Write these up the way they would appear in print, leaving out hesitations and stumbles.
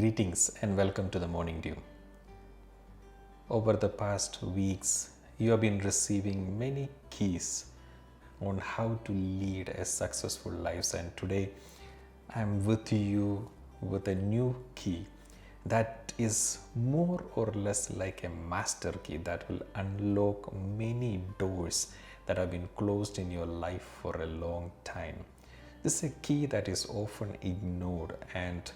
Greetings and welcome to the Morning Dew. Over the past weeks, you have been receiving many keys on how to lead a successful life, and today I'm with you with a new key that is more or less like a master key that will unlock many doors that have been closed in your life for a long time. This is a key that is often ignored, and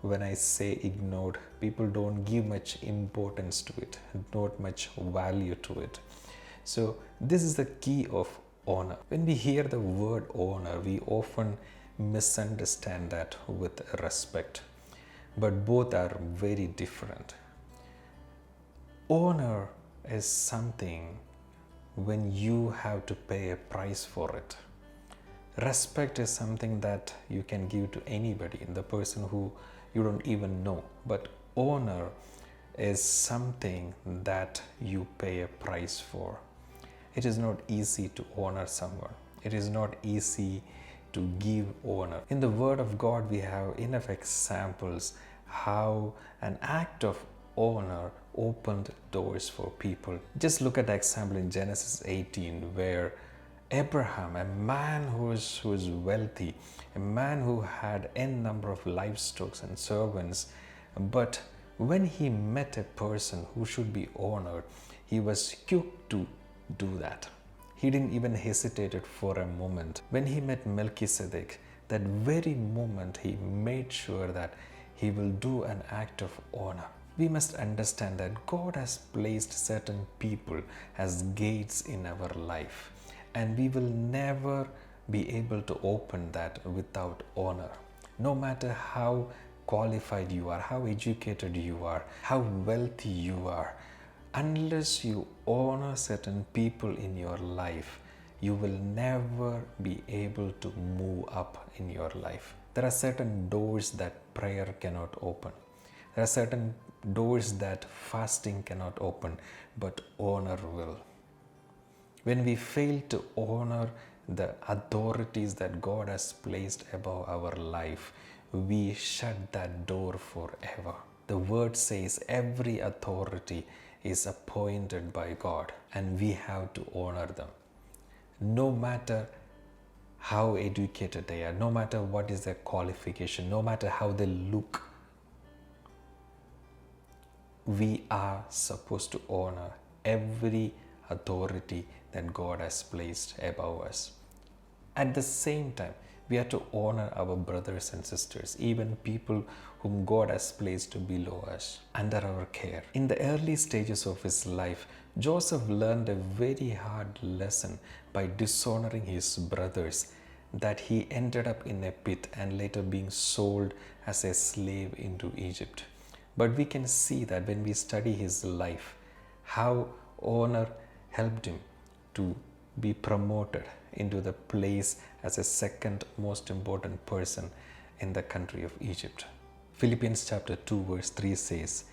when I say ignored, people don't give much importance to it, not much value to it. So this is the key of honor. When we hear the word honor, we often misunderstand that with respect, but both are very different. Honor is something when you have to pay a price for it. Respect is something that you can give to anybody, the person who you don't even know. But honor is something that you pay a price for. It is not easy to honor someone. It is not easy to give honor. In the Word of God, we have enough examples how an act of honor opened doors for people. Just look at the example in Genesis 18 where Abraham, a man who was wealthy, a man who had n number of livestock and servants, but when he met a person who should be honored, he was quick to do that. He didn't even hesitate for a moment. When he met Melchizedek, that very moment he made sure that he will do an act of honor. We must understand that God has placed certain people as gates in our life, and we will never be able to open that without honor. No matter how qualified you are, how educated you are, how wealthy you are, unless you honor certain people in your life, you will never be able to move up in your life. There are certain doors that prayer cannot open. There are certain doors that fasting cannot open, but honor will. When we fail to honor the authorities that God has placed above our life, we shut that door forever. The word says every authority is appointed by God, and we have to honor them. No matter how educated they are, no matter what is their qualification, no matter how they look, we are supposed to honor every authority that God has placed above us. At the same time, we have to honor our brothers and sisters, even people whom God has placed below us, under our care. In the early stages of his life, Joseph learned a very hard lesson by dishonoring his brothers, that he ended up in a pit and later being sold as a slave into Egypt. But we can see that when we study his life, how honor helped him to be promoted into the place as a second most important person in the country of Egypt. Philippians chapter 2 verse 3 says,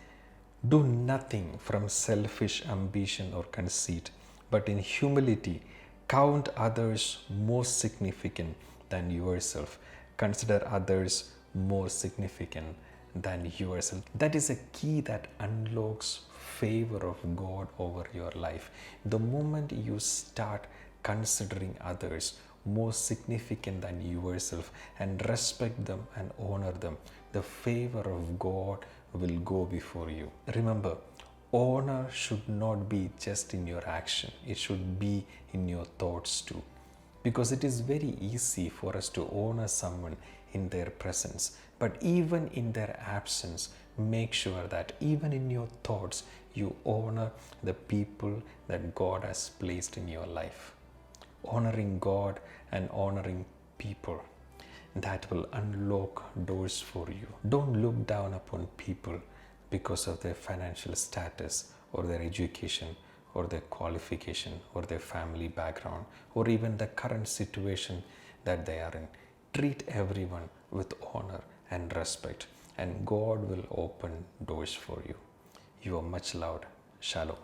"Do nothing from selfish ambition or conceit, but in humility count others more significant than yourself. Consider others more significant than yourself." That is a key that unlocks favor of God over your life. The moment you start considering others more significant than yourself and respect them and honor them, the favor of God will go before you. Remember, honor should not be just in your action, it should be in your thoughts too. Because it is very easy for us to honor someone in their presence, but even in their absence, make sure that even in your thoughts, you honor the people that God has placed in your life. Honoring God and honoring people, that will unlock doors for you. Don't look down upon people because of their financial status or their education or their qualification or their family background or even the current situation that they are in. Treat everyone with honor and respect, and God will open doors for you. You are much loved. Shalom.